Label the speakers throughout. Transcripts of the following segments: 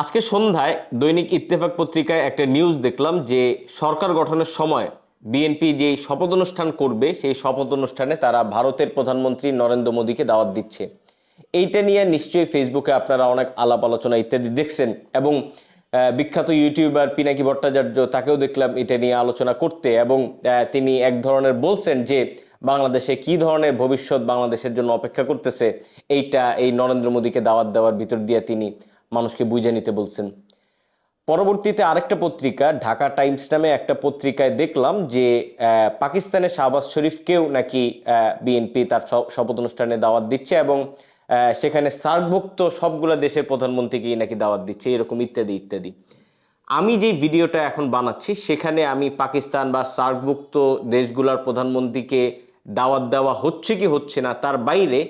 Speaker 1: আজকে সন্ধ্যায় দৈনিক ইত্তেফাক পত্রিকায় একটা নিউজ দেখলাম যে সরকার গঠনের সময় বিএনপি যে শপথ অনুষ্ঠান করবে সেই শপথ অনুষ্ঠানে তারা ভারতের প্রধানমন্ত্রী নরেন্দ্র মোদীকে দাওয়াত দিচ্ছে। এইটা নিয়ে নিশ্চয়ই ফেসবুকে আপনারা অনেক আলাপ আলোচনা ইত্যাদি দেখছেন এবং বিখ্যাত ইউটিউবার পিনাকি ভট্টাচার্য তাকেও দেখলাম এটা নিয়ে আলোচনা করতে এবং তিনি এক ধরনের বলছেন যে বাংলাদেশে কি ধরনের ভবিষ্যৎ বাংলাদেশের জন্য অপেক্ষা করতেছে এইটা এই নরেন্দ্র মোদীকে দাওয়াত দেওয়ার ভিতর দিয়ে তিনি মানুষকে বুঝে নিতে বলছেন। পরবর্তীতে আরেকটা পত্রিকা ঢাকা টাইমস নামে একটা পত্রিকায় দেখলাম যে পাকিস্তানের শাহবাজ শরীফকেও নাকি বিএনপি তার শপথ অনুষ্ঠানে দাওয়াত দিচ্ছে এবং সেখানে সার্কভুক্ত সবগুলো দেশের প্রধানমন্ত্রীকেই নাকি দাওয়াত দিচ্ছে, এরকম ইত্যাদি ইত্যাদি। আমি যে ভিডিওটা এখন বানাচ্ছি সেখানে আমি পাকিস্তান বা সার্কভুক্ত দেশগুলোর প্রধানমন্ত্রীকে দাওয়াত দেওয়া হচ্ছে কি হচ্ছে না তার বাইরে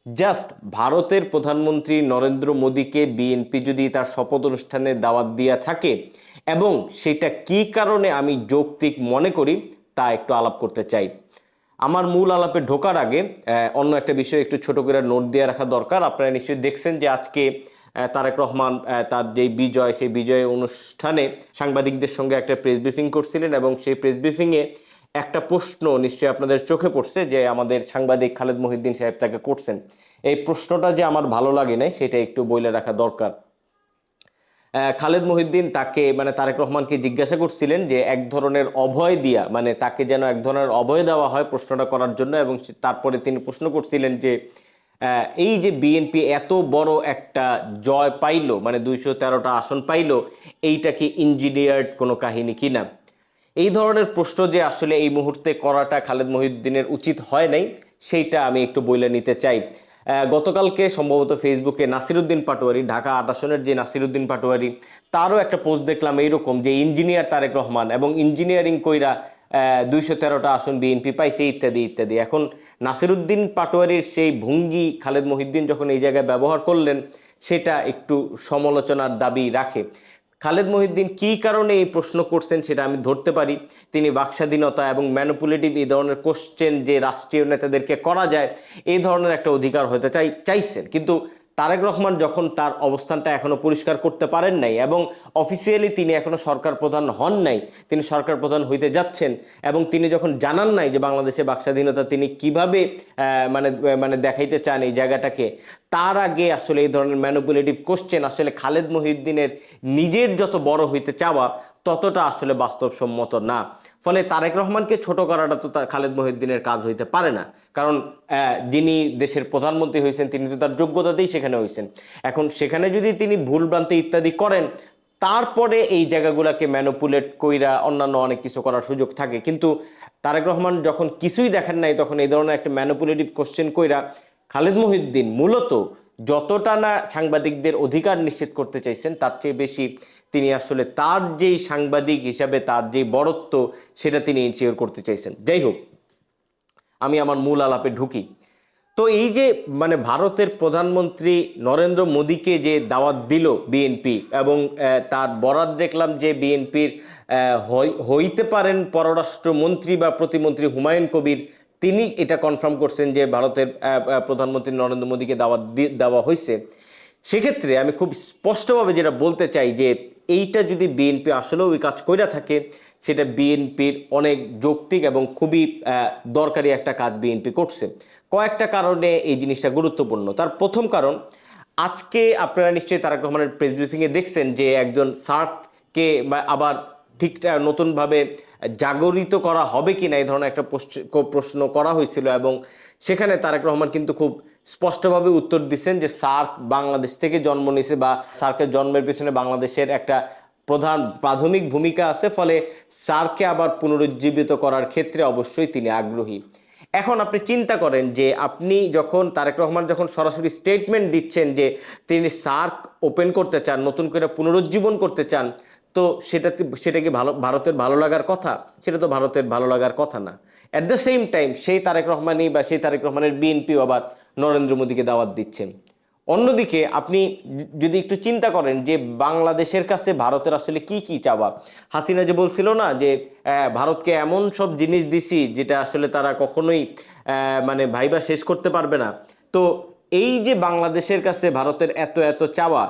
Speaker 1: জাস্ট ভারতের প্রধানমন্ত্রী নরেন্দ্র মোদীকে বিএনপি যদি তার শপথ অনুষ্ঠানে দাওয়াত দিয়া থাকে এবং সেটা কি কারণে আমি যৌক্তিক মনে করি তা একটু আলাপ করতে চাই। আমার মূল আলাপে ঢোকার আগে অন্য একটা বিষয় একটু ছোট করে নোট দিয়ে রাখা দরকার। আপনারা নিশ্চয়ই দেখছেন যে আজকে তারেক রহমান তার যে বিজয় সেই বিজয় অনুষ্ঠানে সাংবাদিকদের সঙ্গে একটা প্রেস ব্রিফিং করছিলেন এবং সেই প্রেস ব্রিফিংয়ে একটা প্রশ্ন নিশ্চয়ই আপনাদের চোখে পড়ছে যে আমাদের সাংবাদিক খালেদ মহিউদ্দিন সাহেব তাকে করছেন। এই প্রশ্নটা যে আমার ভালো লাগে নাই সেটা একটু বলে রাখা দরকার। খালেদ মহিউদ্দিন তাকে মানে তারেক রহমানকে জিজ্ঞাসা করছিলেন যে এক ধরনের অভয় দিয়া মানে তাকে যেন এক ধরনের অভয় দেওয়া হয় প্রশ্নটা করার জন্য এবং তারপরে তিনি প্রশ্ন করছিলেন যে এই যে বিএনপি এত বড় একটা জয় পাইলো মানে 213টা আসন পাইলো, এইটা কি ইঞ্জিনিয়ার্ড কোনো কাহিনী কিনা। এই ধরনের প্রশ্ন যে আসলে এই মুহূর্তে করাটা খালেদ মহিউদ্দিনের উচিত হয় নাই সেইটা আমি একটু বলে নিতে চাই। গতকালকে সম্ভবত ফেসবুকে নাসিরউদ্দিন পাটোয়ারি ঢাকা 8 আসনের যে নাসিরউদ্দিন পাটোয়ারি তারও একটা পোস্ট দেখলাম এইরকম যে ইঞ্জিনিয়ার তারেক রহমান এবং ইঞ্জিনিয়ারিং কইরা 213টা আসন বিএনপি পাইছে ইত্যাদি ইত্যাদি। এখন নাসিরউদ্দিন পাটোয়ারির সেই ভঙ্গি খালেদ মহিউদ্দিন যখন এই জায়গায় ব্যবহার করলেন সেটা একটু সমালোচনার দাবি রাখে। খালেদ মহিউদ্দিন কী কারণে এই প্রশ্ন করছেন সেটা আমি ধরতে পারি। তিনি বাকস্বাধীনতা এবং ম্যানিপুলেটিভ এই ধরনের কোশ্চেন যে রাষ্ট্রীয় নেতাদেরকে করা যায় এই ধরনের একটা অধিকার হতে চাইছেন, কিন্তু তারেক রহমান যখন তার অবস্থানটা এখনো পরিষ্কার করতে পারেন নাই এবং অফিসিয়ালি তিনি এখনো সরকার প্রধান হন নাই, তিনি সরকার প্রধান হইতে যাচ্ছেন এবং তিনি যখন জানান নাই যে বাংলাদেশে বাকস্বাধীনতা তিনি কিভাবে মানে মানে দেখাইতে চান এই জায়গাটাকে, তার আগে আসলে এই ধরনের ম্যানিপুলেটিভ কোশ্চেন আসলে খালেদ মহিউদ্দিনের নিজের যত বড় হইতে চাওয়া ততটা আসলে বাস্তবসম্মত না। ফলে তারেক রহমানকে ছোট করাটা তো খালেদ মহিউদ্দিনের কাজ হইতে পারে না, কারণ যিনি দেশের প্রধানমন্ত্রী হয়েছেন তিনি তো তার যোগ্যতাতেই সেখানে হয়েছেন। এখন সেখানে যদি তিনি ভুলভ্রান্তি ইত্যাদি করেন তারপরে এই জায়গাগুলোকে ম্যানিপুলেট কইরা অন্যান্য অনেক কিছু করার সুযোগ থাকে, কিন্তু তারেক রহমান যখন কিছুই দেখেন নাই তখন এই ধরনের একটা ম্যানিপুলেটিভ কোশ্চেন কইরা খালেদ মহিউদ্দিন মূলত যতটা না সাংবাদিকদের অধিকার নিশ্চিত করতে চাইছেন তার চেয়ে বেশি তিনি আসলে তার যেই সাংবাদিক হিসাবে তার যেই বড়ত্ব সেটা তিনি ইনশিওর করতে চাইছেন। যাই হোক, আমি আমার মূল আলাপে ঢুকি। তো এই যে মানে ভারতের প্রধানমন্ত্রী নরেন্দ্র মোদীকে যে দাওয়াত দিল বিএনপি এবং তার বরাত দেখলাম যে বিএনপির হইতে পারেন পররাষ্ট্রমন্ত্রী বা প্রতিমন্ত্রী হুমায়ুন কবির, তিনি এটা কনফার্ম করছেন যে ভারতের প্রধানমন্ত্রী নরেন্দ্র মোদীকে দাওয়াত দেওয়া হয়েছে। সেক্ষেত্রে আমি খুব স্পষ্টভাবে যেটা বলতে চাই যে এইটা যদি বিএনপি আসলেও ওই কাজ কইরা থাকে সেটা বিএনপির অনেক যৌক্তিক এবং খুবই দরকারি একটা কাজ বিএনপি করছে। কয়েকটা কারণে এই জিনিসটা গুরুত্বপূর্ণ। তার প্রথম কারণ, আজকে আপনারা নিশ্চয়ই তারেক রহমানের প্রেস ব্রিফিংয়ে দেখছেন যে একজন সার্ককে আবার ঠিকটা নতুনভাবে জাগরিত করা হবে কি না এই ধরনের একটা প্রশ্ন করা হয়েছিল এবং সেখানে তারেক রহমান কিন্তু খুব স্পষ্টভাবে উত্তর দিচ্ছেন যে সার্ক বাংলাদেশ থেকে জন্ম নিয়েছে বা সার্কের জন্মের পেছনে বাংলাদেশের একটা প্রাথমিক ভূমিকা আছে, ফলে সার্ককে আবার পুনরুজ্জীবিত করার ক্ষেত্রে অবশ্যই তিনি আগ্রহী। এখন আপনি চিন্তা করেন যে আপনি যখন তারেক রহমান যখন সরাসরি স্টেটমেন্ট দিচ্ছেন যে তিনি সার্ক ওপেন করতে চান, নতুন করে পুনরুজ্জীবন করতে চান, তো সেটা কি ভারতের ভালো লাগার কথা? সেটা তো ভারতের ভালো লাগার কথা না। অ্যাট দ্য সেম টাইম সেই তারেক রহমানই বা সেই তারেক রহমানের বিএনপিও আবার নরেন্দ্র মোদীকে দাওয়াত দিচ্ছেন। অন্যদিকে আপনি যদি একটু চিন্তা করেন যে বাংলাদেশের কাছে ভারতের আসলে কি কি চাওয়া, হাসিনা যে বলছিল না যে ভারতকে এমন সব জিনিস দিছি যেটা আসলে তারা কখনোই মানে ভাইবা শেষ করতে পারবে না, তো এই যে বাংলাদেশের কাছে ভারতের এত এত চাওয়া,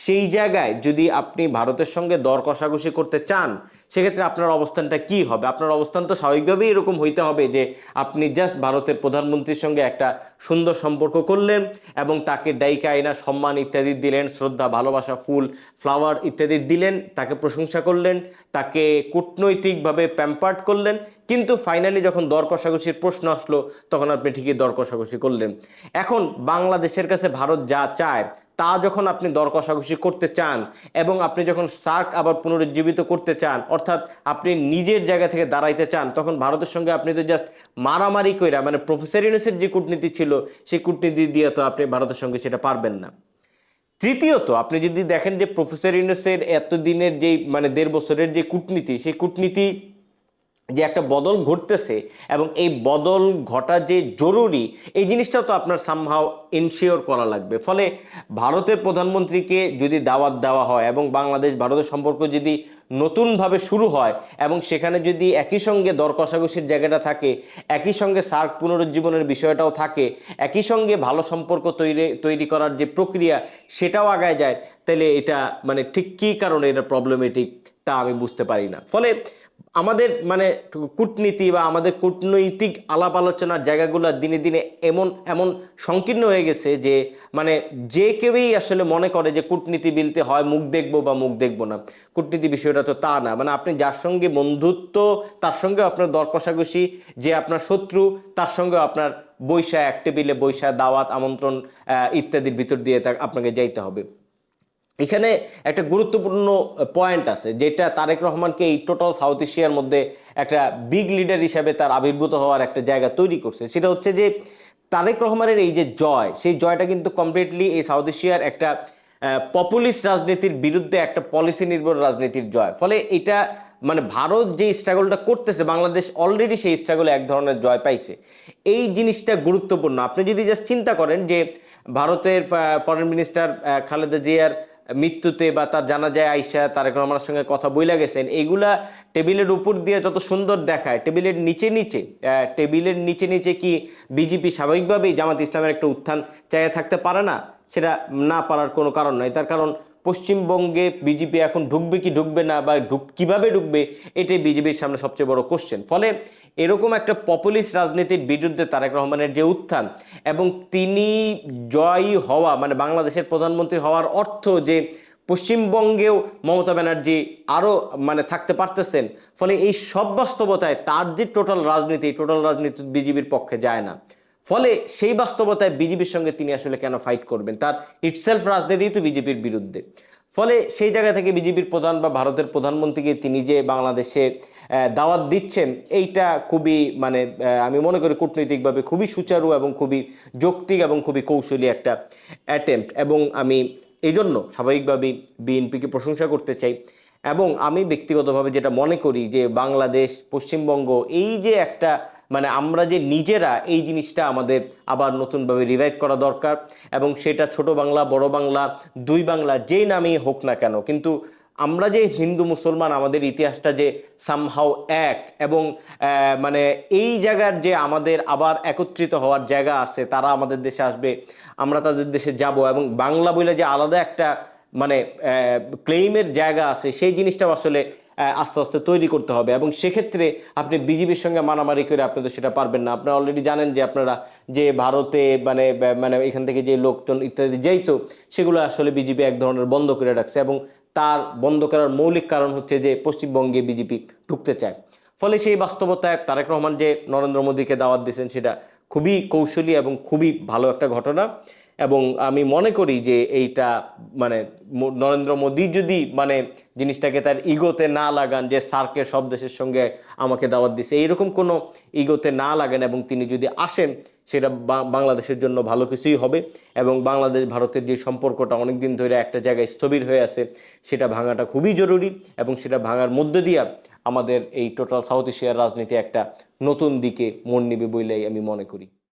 Speaker 1: সেই জায়গায় যদি আপনি ভারতের সঙ্গে দর কষাকষি করতে চান, সেক্ষেত্রে আপনার অবস্থানটা কি হবে? আপনার অবস্থান তো স্বাভাবিকভাবেই এরকম হইতে হবে যে আপনি জাস্ট ভারতের প্রধানমন্ত্রীর সঙ্গে একটা সুন্দর সম্পর্ক করলেন এবং তাকে ডাইকা আইনা সম্মান ইত্যাদি দিলেন, শ্রদ্ধা ভালোবাসা ফুল ফ্লাওয়ার ইত্যাদি দিলেন, তাকে প্রশংসা করলেন, তাকে কূটনৈতিকভাবে প্যাম্পার্ড করলেন, কিন্তু ফাইনালি যখন দর কষাকষির প্রশ্ন আসলো তখন আপনি ঠিকই দর কষাকষি করলেন। এখন বাংলাদেশের কাছে ভারত যা চায় তা যখন আপনি দর কষাকষি করতে চান এবং আপনি যখন সার্ক আবার পুনরুজ্জীবিত করতে চান, অর্থাৎ আপনি নিজের জায়গা থেকে দাঁড়াইতে চান, তখন ভারতের সঙ্গে আপনি তো জাস্ট মারামারি কইরা, মানে প্রফেসর ইউনূসের যে কূটনীতি ছিল সেই কূটনীতি দিয়ে তো আপনি ভারতের সঙ্গে সেটা পারবেন না। তৃতীয়ত, আপনি যদি দেখেন যে প্রফেসর ইউনূসের এতদিনের যেই মানে 1.5 বছরের যে কূটনীতি, সেই কূটনীতি যে একটা বদল ঘটতেছে এবং এই বদল ঘটা যে জরুরি, এই জিনিসটাও তো আপনার সামহাও ইনশিওর করা লাগবে। ফলে ভারতের প্রধানমন্ত্রীকে যদি দাওয়াত দেওয়া হয় এবং বাংলাদেশ ভারতের সম্পর্ক যদি নতুনভাবে শুরু হয় এবং সেখানে যদি একই সঙ্গে দর কষাকষির জায়গাটা থাকে, একই সঙ্গে সার্ক পুনরুজ্জীবনের বিষয়টাও থাকে, একই সঙ্গে ভালো সম্পর্ক তৈরি করার যে প্রক্রিয়া সেটাও আগায় যায়, তাহলে এটা মানে ঠিক কী কারণে এটা প্রবলেমেটিক তা আমি বুঝতে পারি না। ফলে আমাদের মানে কূটনীতি বা আমাদের কূটনৈতিক আলাপ আলোচনার জায়গাগুলো দিনে দিনে এমন সংকীর্ণ হয়ে গেছে যে মানে যে কেউই আসলে মনে করে যে কূটনীতি বিলতে হয় মুখ দেখবো বা মুখ দেখবো না। কূটনীতি বিষয়টা তো তা না, মানে আপনি যার সঙ্গে বন্ধুত্ব তার সঙ্গে আপনার দর কষাকষি, যে আপনার শত্রু তার সঙ্গে আপনার বৈশা এক টেবিলে বৈশা দাওয়াত আমন্ত্রণ ইত্যাদির ভিতর দিয়ে আপনাকে যাইতে হবে। এখানে একটা গুরুত্বপূর্ণ পয়েন্ট আছে যেটা তারেক রহমানকে এই টোটাল সাউথ এশিয়ার মধ্যে একটা বিগ লিডার হিসাবে তার আবির্ভূত হওয়ার একটা জায়গা তৈরি করছে। সেটা হচ্ছে যে তারেক রহমানের এই যে জয়, সেই জয়টা কিন্তু কমপ্লিটলি এই সাউথ এশিয়ার একটা পপুলিস্ট রাজনীতির বিরুদ্ধে একটা পলিসি নির্ভর রাজনীতির জয়। ফলে এটা মানে ভারত যে স্ট্রাগলটা করতেছে, বাংলাদেশ অলরেডি সেই স্ট্রাগলে এক ধরনের জয় পাইছে। এই জিনিসটা গুরুত্বপূর্ণ। আপনি যদি জাস্ট চিন্তা করেন যে ভারতের ফরেন মিনিস্টার খালেদা জিয়ার মৃত্যুতে বা তার জানাজায় আইসা তারেক রহমানের সঙ্গে কথা বইলা গেছেন, এইগুলা টেবিলের উপর দিয়ে যত সুন্দর দেখায়, টেবিলের নিচে নিচে কি বিজেপি স্বাভাবিকভাবেই জামাত ইসলামের একটা উত্থান চাইয়া থাকতে পারে না? সেটা না পারার কোনো কারণ নাই। তার কারণ পশ্চিমবঙ্গে বিজেপি এখন ঢুকবে কি ঢুকবে না বা কিভাবে ঢুকবে, এটাই বিজেপির সামনে সবচেয়ে বড় কোশ্চেন। ফলে এরকম একটা পপুলিস্ট রাজনীতির বিরুদ্ধে তারেক রহমানের যে উত্থান এবং তিনি জয়ী হওয়া, মানে বাংলাদেশের প্রধানমন্ত্রী হওয়ার অর্থ যে পশ্চিমবঙ্গেও মমতা ব্যানার্জি আরও মানে থাকতে পারতেছেন। ফলে এই সব বাস্তবতায় তার যে টোটাল রাজনীতি বিজেপির পক্ষে যায় না। ফলে সেই বাস্তবতায় বিজেপির সঙ্গে তিনি আসলে কেন ফাইট করবেন? তার ইটসেলফ রাজনীতি তো বিজেপির বিরুদ্ধে। ফলে সেই জায়গা থেকে বিজেপির প্রধান বা ভারতের প্রধানমন্ত্রীকে তিনি যে বাংলাদেশে দাওয়াত দিচ্ছেন, এইটা খুবই মানে আমি মনে করি কূটনৈতিকভাবে খুবই সুচারু এবং খুবই যৌক্তিক এবং খুবই কৌশলী একটা অ্যাটেম্প্ট। এবং আমি এই জন্য স্বাভাবিকভাবেই বিএনপিকে প্রশংসা করতে চাই। এবং আমি ব্যক্তিগতভাবে যেটা মনে করি যে বাংলাদেশ পশ্চিমবঙ্গ এই যে একটা মানে আমরা যে নিজেরা, এই জিনিসটা আমাদের আবার নতুনভাবে রিভাইভ করা দরকার। এবং সেটা ছোট বাংলা, বড় বাংলা, দুই বাংলা যেই নামেই হোক না কেন, কিন্তু আমরা যে হিন্দু মুসলমান, আমাদের ইতিহাসটা যে সামহাও এক এবং মানে এই জায়গার যে আমাদের আবার একত্রিত হওয়ার জায়গা আছে, তারা আমাদের দেশে আসবে, আমরা তাদের দেশে যাব, এবং বাংলা বলে যে আলাদা একটা মানে ক্লেইমের জায়গা আছে, সেই জিনিসটাও আসলে আস্তে আস্তে তৈরি করতে হবে। এবং সেক্ষেত্রে আপনি বিজেপির সঙ্গে মারামারি করে আপনি তো সেটা পারবেন না। আপনারা অলরেডি জানেন যে আপনারা যে ভারতে মানে মানে এখান থেকে যে লোকজন ইত্যাদি যাইতো, সেগুলো আসলে বিজেপি এক ধরনের বন্ধ করে রাখছে। এবং তার বন্ধ করার মৌলিক কারণ হচ্ছে যে পশ্চিমবঙ্গে বিজেপি ঢুকতে চায়। ফলে সেই বাস্তবতায় তারেক রহমান যে নরেন্দ্র মোদীকে দাওয়াত দিয়েছেন, সেটা খুবই কৌশলী এবং খুবই ভালো একটা ঘটনা। এবং আমি মনে করি যে এইটা মানে নরেন্দ্র মোদী যদি মানে জিনিসটাকে তার ইগোতে না লাগান যে সার্কের সব দেশের সঙ্গে আমাকে দাওয়াত দিছে, এইরকম কোনো ইগোতে না লাগান এবং তিনি যদি আসেন, সেটা বাংলাদেশের জন্য ভালো কিছুই হবে। এবং বাংলাদেশ ভারতের যে সম্পর্কটা অনেক দিন ধরে একটা জায়গায় স্থবির হয়ে আছে, সেটা ভাঙাটা খুবই জরুরি। এবং সেটা ভাঙার মধ্য দিয়ে আমাদের এই টোটাল সাউথ এশিয়ার রাজনীতি একটা নতুন দিকে মন নিবে বলেই আমি মনে করি।